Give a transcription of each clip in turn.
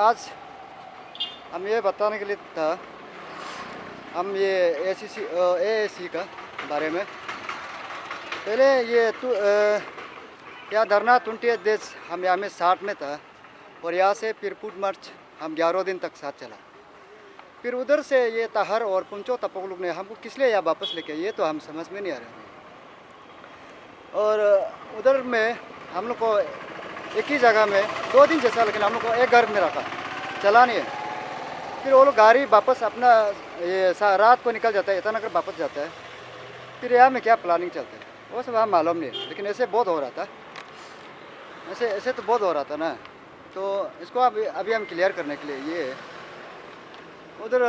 आज हम ये बताने के लिए था, हम ये एएसी का बारे में। पहले ये यहाँ धरना 28 डेज हम यहाँ में 60 में था, और यहाँ से फिर फुट मार्च हम 11 दिन तक साथ चला। फिर उधर से ये ताहर और पुंचो तपोक लोग ने हमको किस लिए यहाँ वापस लेके, ये तो हम समझ में नहीं आ रहा। और उधर में हम लोग को एक ही जगह में 2 दिन जैसा, लेकिन हम लोग को एक घर में रखा, चला नहीं है। फिर वो लोग गाड़ी वापस अपना ये रात को निकल जाता है, ईटानगर वापस जाता है। फिर यहाँ में क्या प्लानिंग चलता है वो सब हम मालूम नहीं, लेकिन ऐसे बहुत हो रहा था, ऐसे ऐसे तो बहुत हो रहा था ना। तो इसको अभी हम क्लियर करने के लिए ये उधर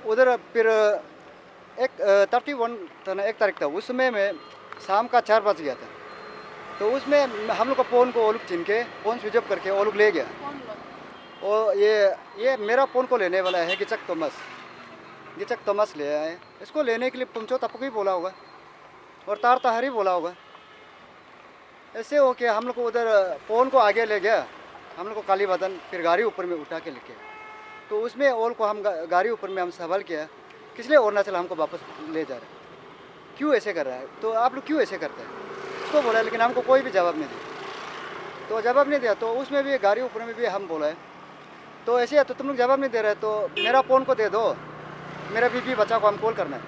उधर फिर 31 था ना, 1 तारीख था, उसमें मैं शाम का 4 बज गया था। तो उसमें हम लोग का फ़ोन को वो लोग चिन के फ़ोन स्विच ऑफ करके वो लोग ले गया। और ये मेरा फ़ोन को लेने वाला है गिचक तोमस ले आए। इसको लेने के लिए पुंचो तपको ही बोला होगा और तार ताहर ही बोला होगा। ऐसे हो के हम लोग को उधर फ़ोन को आगे ले गया, हम लोग को काली बदन फिर गाड़ी ऊपर में उठा के लेके। तो उसमें ओल को हम गाड़ी ऊपर में हम सवाल किया, किस लिए अरुणाचल हमको वापस ले जा रहा है, क्यों ऐसे कर रहा है, तो आप लोग क्यों ऐसे करते हैं, उसको बोला। लेकिन हमको कोई भी जवाब नहीं दिया। तो जवाब नहीं दिया तो उसमें भी गाड़ी ऊपर में भी हम बोला है, तो ऐसे है तो तुम लोग जवाब नहीं दे रहे, तो मेरा फ़ोन को दे दो, मेरा बीबी बच्चा को हम कॉल करना है।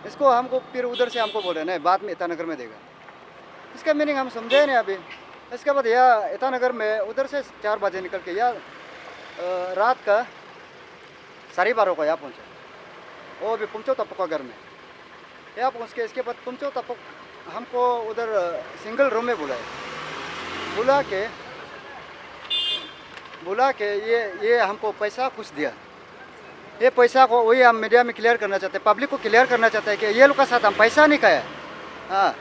इसको हमको फिर उधर से हमको बोल रहे नहीं, बाद में ईटानगर में देगा। इसका मीनिंग हम समझे नहीं अभी। इसके बाद यह ईटानगर में उधर से 4 बजे निकल के या रात का 12:30 को यहाँ पहुँचा। वो भी पुंचो तपक का घर में यहाँ पहुँच के इसके बाद पुंचो तपक हमको उधर सिंगल रूम में बुला के ये हमको पैसा कुछ दिया। ये पैसा को वही हम मीडिया में क्लियर करना चाहते हैं, पब्लिक को क्लियर करना चाहते हैं कि ये लोग का साथ हम पैसा नहीं खाया। हाँ,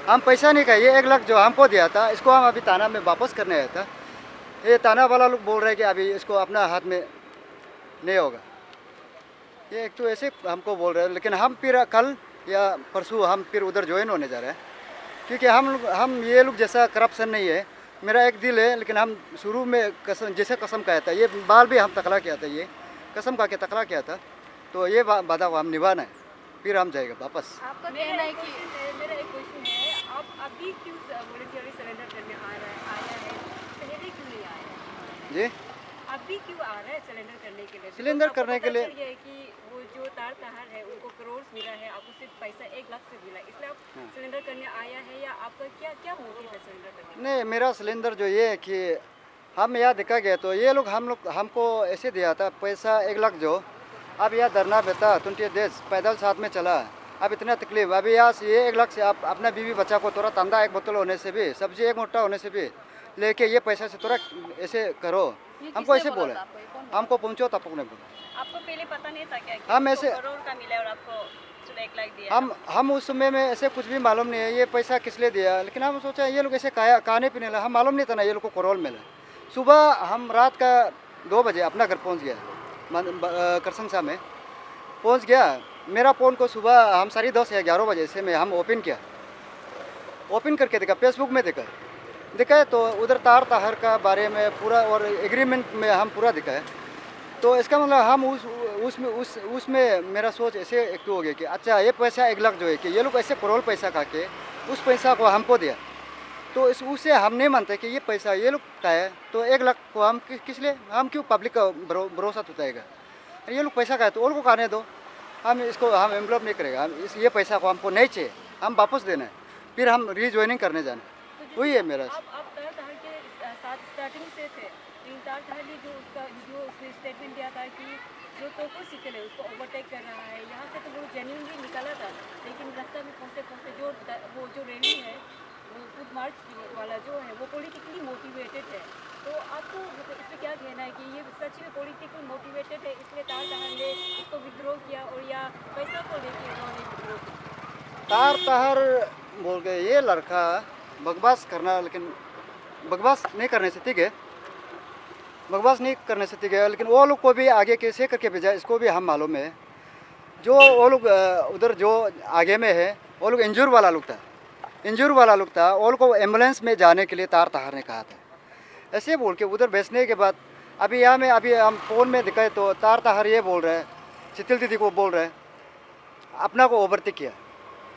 हम पैसा नहीं खाए। ये 1 लाख जो हमको दिया था, इसको हम अभी थाना में वापस करने आया था। ये थाना वाला लोग बोल रहे हैं कि अभी इसको अपना हाथ में नहीं होगा। ये एक तो ऐसे हमको बोल रहे हैं, लेकिन हम फिर कल या परसों हम फिर उधर ज्वाइन होने जा रहे हैं, क्योंकि हम ये लोग जैसा करप्शन नहीं है। मेरा एक दिल है, लेकिन हम शुरू में कसम खाया था, ये बाल भी हम तकला किया था, ये कसम खा के तकला किया था, तो ये वादा को हम निभाना है, फिर हम जाएगा वापस। आपका कहना है कि मेरा एक क्वेश्चन है, आप अभी क्यों वॉलंटियरली सरेंडर करने आया है, पहले क्यों नहीं आया है? जी, अभी क्यों आ रहा है सरेंडर करने के लिए? सिलेंडर करने के लिए ये है कि वो जो तार तहार है उनको करोड़ मिला है, आपको सिर्फ पैसा 1 लाख से मिला, इसलिए आप सिलेंडर करने आया है, या आपका क्या मोटिव है सरेंडर करने? नहीं, मेरा सिलेंडर जो ये है कि हम यहाँ देखा गया तो ये लोग हमको ऐसे दिया था पैसा 1 लाख जो। अब यहाँ धरना बेटा 28 डेज पैदल साथ में चला, अब इतना तकलीफ। अभी यहाँ से ये 1 लाख से आप अपना बीवी बच्चा को थोड़ा तंदा 1 बोतल होने से भी, सब्जी 1 मोटा होने से भी लेके ये पैसा से थोड़ा ऐसे करो, हमको ऐसे बोले। हमको पहुँचो तपक ने बोला। आपको पहले पता नहीं था क्या कि हम ऐसे करोड़ का मिला और आपको सिर्फ 1 लाख दिया? हम उस समय में ऐसे कुछ भी मालूम नहीं है ये पैसा किस लिए दिया, लेकिन हम सोचा ये लोग ऐसे खाने पीने लगा, हम मालूम नहीं था ना ये लोग को करोड़ मिला। सुबह हम रात का 2 बजे अपना घर पहुंच गया, करसंसा में पहुंच गया। मेरा फ़ोन को सुबह हम 10:30 या 11 बजे से हम ओपन किया, ओपन करके देखा, फेसबुक में देखा तो उधर तार ताहर का बारे में पूरा और एग्रीमेंट में हम पूरा दिखा है। तो इसका मतलब हम उसमें मेरा सोच ऐसे एक्टिव हो गया कि अच्छा ये पैसा 1 लाख जो है कि ये लोग ऐसे करोड़ पैसा खा के उस पैसा को हमको दिया, तो उससे हम नहीं मानते कि ये पैसा ये लोग का है। तो 1 लाख को हम किस लिए, हम क्यों पब्लिक का भरोसा टूटाएगा। ये लोग पैसा खाए तो उनको खाने दो, हम इसको हम एम्ब्लॉप नहीं करेगा। हम ये पैसा को हमको नहीं चाहिए, हम वापस देना है, फिर हम रीज्वाइनिंग करने जाना है। वही है मेरा। आप तार तहार के साथ स्टार्टिंग से थे, लेकिन तार तहार ने जो उसने स्टेटमेंट दिया था कि जो टोको सिकल है उसको ओवरटेक कर रहा है, यहाँ से तो वो जेन्युइनली निकाला था, लेकिन रास्ता में पहुँचते वो जो रैली है वो फुट मार्च वाला जो है वो पॉलिटिकली मोटिवेटेड है। तो आपको इसमें क्या कहना है कि ये सच में पॉलिटिकल मोटिवेटेड है, इसलिए तार तहार ने उसको विद्रोह किया, और या पैसा को लेकर उन्होंने विद्रोह किया? तार ताहर बोल के ये लड़का बकवास करना, लेकिन बकवास नहीं करने से ठीक है, बकवास नहीं करने से ठीक है, लेकिन वो लोग को भी आगे कैसे करके भेजा इसको भी हम मालूम है। जो वो लोग उधर जो आगे में है वो लोग इंजूर वाला लोग था, वो लोग को एम्बुलेंस में जाने के लिए तार तहार ने कहा था। ऐसे बोल के उधर बेचने के बाद अभी यहाँ में अभी हम फ़ोन में दिखाए तो तार ताहर ये बोल रहे हैं, शीतल दीदी को बोल रहे हैं अपना को ओवरटेक किया।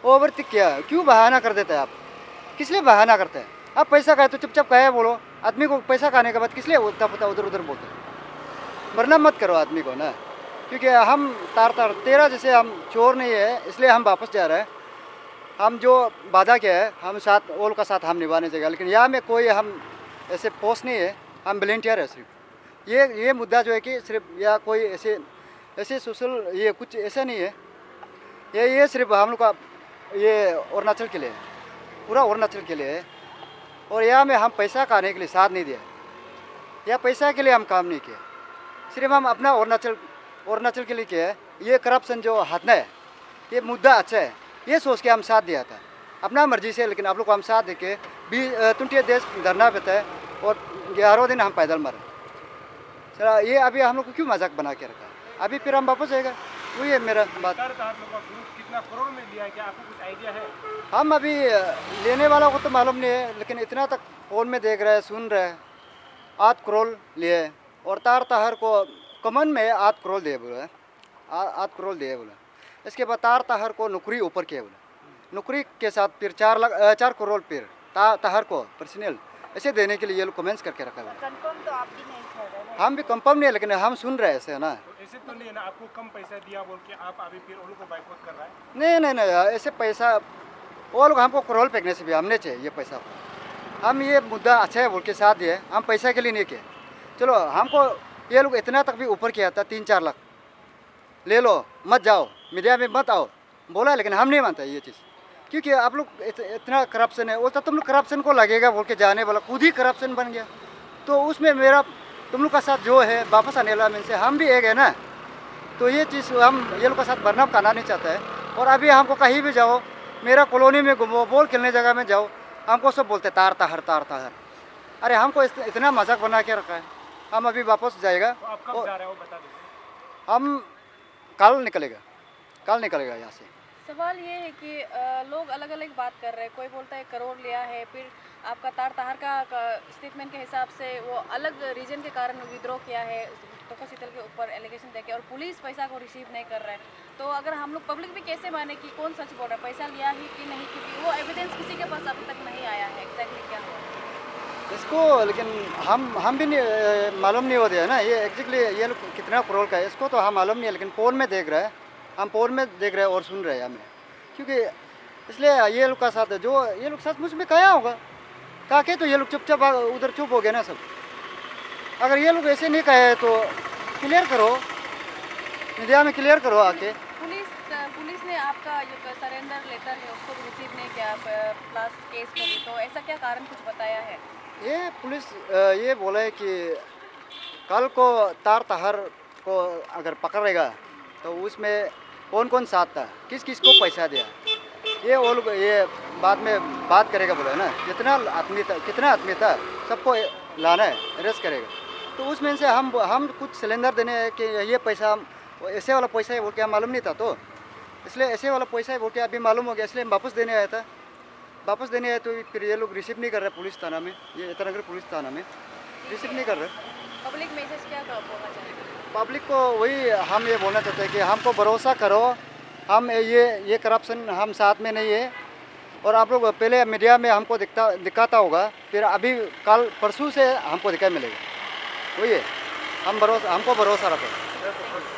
ओवरटेक किया क्यों बहाना कर देते हैं आप? किस लिए बहाना करते हैं? आप पैसा खाए तो चुपचाप खाए बोलो। आदमी को पैसा खाने के बाद किस लिए उतना पता उधर उधर बोलते हैं? वरना मत करो आदमी को ना, क्योंकि हम तार तार तेरा जैसे हम चोर नहीं है इसलिए हम वापस जा रहे हैं। हम जो वादा किया है हम साथ ओल का साथ हम निभाने चाहिए, लेकिन यहाँ में कोई हम ऐसे पोस्ट नहीं है, हम वॉलंटियर है सिर्फ। ये मुद्दा जो है कि सिर्फ या कोई ऐसे ऐसे सोशल ये कुछ ऐसा नहीं है, ये सिर्फ हम लोग का ये अरुणाचल के लिए है, पूरा अरुणाचल के लिए है। और यहाँ में हम पैसा खाने के लिए साथ नहीं दिया, या पैसा के लिए हम काम नहीं किया, सिर्फ हम अपना अरुणाचल के लिए किया है। ये करप्शन जो हटना है, ये मुद्दा अच्छा है, ये सोच के हम साथ दिया था अपना मर्जी से। लेकिन आप लोग को हम साथ दे के 20 देश धरना पे है और 11 दिन हम पैदल मरे। चला ये अभी हम लोग को क्यों मजाक बना के रखा? अभी फिर हम वापस जाएगा, वही है मेरा बात। कितना करोड़ में लिया है, क्या आपको कुछ आइडिया है? हम अभी लेने वाला को तो मालूम नहीं है, लेकिन इतना तक फ़ोन में देख रहे हैं, सुन रहे हैं 8 करोड़ लिए। और तार ताहर को कमन में 8 करोड़ दिए बोले, 8 करोड़ दिए बोले। इसके बाद तार ताहर को नौकरी ऊपर किए बोले, नौकरी के साथ फिर 4 करोड़ फिर ताहर को पर्सनल ऐसे देने के लिए ये लोग कमेंट्स करके रखा है। कंफर्म तो आप भी नहीं कर रहे हैं। हम भी कंफर्म नहीं है, लेकिन हम सुन रहे हैं ऐसे है ना। तो ऐसे तो नहीं है ना, आपको कम पैसा दिया बोल के आप अभी फिर उनको बाइकआउट कर रहा है? नहीं ऐसे पैसा वो लोग हमको करोल फेंकने से भी हमने चाहिए ये पैसा। हम ये मुद्दा अच्छा है बोल के साथ दिए, हम पैसा के लिए नहीं किए। चलो हमको ये लोग इतना तक भी ऊपर किया था 3-4 लाख ले लो, मत जाओ मीडिया में मत आओ बोला, लेकिन हम नहीं मानते ये चीज़, क्योंकि आप लोग इतना करप्शन है। वो तो तुम लोग करप्शन को लगेगा बोल के जाने वाला खुद ही करप्शन बन गया, तो उसमें मेरा तुम लोग का साथ जो है वापस आने वाला में से हम भी एक है ना। तो ये चीज़ हम ये लोग का साथ बर्नअप करना नहीं चाहता है। और अभी हमको कहीं भी जाओ, मेरा कॉलोनी में घूमो, बॉल खेलने जगह में जाओ, हमको सब बोलते तार ताहर तार ताहर। अरे हमको इतना मजाक बना के रखा है। हम अभी वापस जाएगा, तो आप कब जा रहे हो बता दीजिए। हम कल निकलेगा यहाँ से। सवाल ये है कि लोग अलग अलग बात कर रहे हैं। कोई बोलता है करोड़ लिया है, फिर आपका तार ताहर का स्टेटमेंट के हिसाब से वो अलग रीजन के कारण विद्रोह किया है, तोको शीतल के ऊपर एलिगेशन देके, और पुलिस पैसा को रिसीव नहीं कर रहा है। तो अगर हम लोग पब्लिक भी कैसे माने कि कौन सच बोल रहा है, पैसा लिया ही कि नहीं, क्योंकि वो एविडेंस किसी के पास अभी तक नहीं आया है एग्जैक्टली क्या हुआ इसको। लेकिन हम भी नहीं मालूम नहीं होता है ना ये एग्जैक्टली ये लोग कितना करोड़ का है, इसको तो हम मालूम नहीं है। लेकिन फ़ोन में देख रहे हैं, हम फ़ोन में देख रहे हैं और सुन रहे हैं हमें, क्योंकि इसलिए ये लोग का साथ है जो ये लोग सचमुच में कहा होगा कहा के, तो ये लोग चुपचाप उधर चुप हो गए ना सब। अगर ये लोग ऐसे नहीं कहे तो क्लियर करो, मीडिया में क्लियर करो आके। पुलिस ने आपका जो सरेंडर लेटर है उसको भी रिसीव नहीं किया, प्लस केस को भी, तो ऐसा क्या कारण कुछ बताया है? ये पुलिस ये बोला है कि कल को तार ताहर को अगर पकड़ेगा तो उसमें कौन कौन साथ था, किस किस को पैसा दिया, ये वो लोग ये बाद में बात करेगा बोला है ना। कितना आदमी था सबको लाना है, अरेस्ट करेगा। तो उसमें से हम कुछ सिलेंडर देने हैं कि ये पैसा ऐसे वाला पैसा है बोल के हम मालूम नहीं था, तो इसलिए ऐसे वाला पैसा है बोल के अभी मालूम हो गया, इसलिए हम वापस देने आया था। वापस देने आए तो फिर ये लोग रिसीव नहीं कर रहे पुलिस थाना में, ये ईटानगर पुलिस थाना में रिसीव नहीं कर रहे। पब्लिक मैसेज क्या बोलना चाहेंगे? पब्लिक को वही हम ये बोलना चाहते हैं कि हमको भरोसा करो, हम ये करप्शन हम साथ में नहीं है। और आप लोग पहले मीडिया में हमको दिखाता होगा, फिर अभी कल परसों से हमको दिखाई मिलेगा, वही है। हमको भरोसा रखो।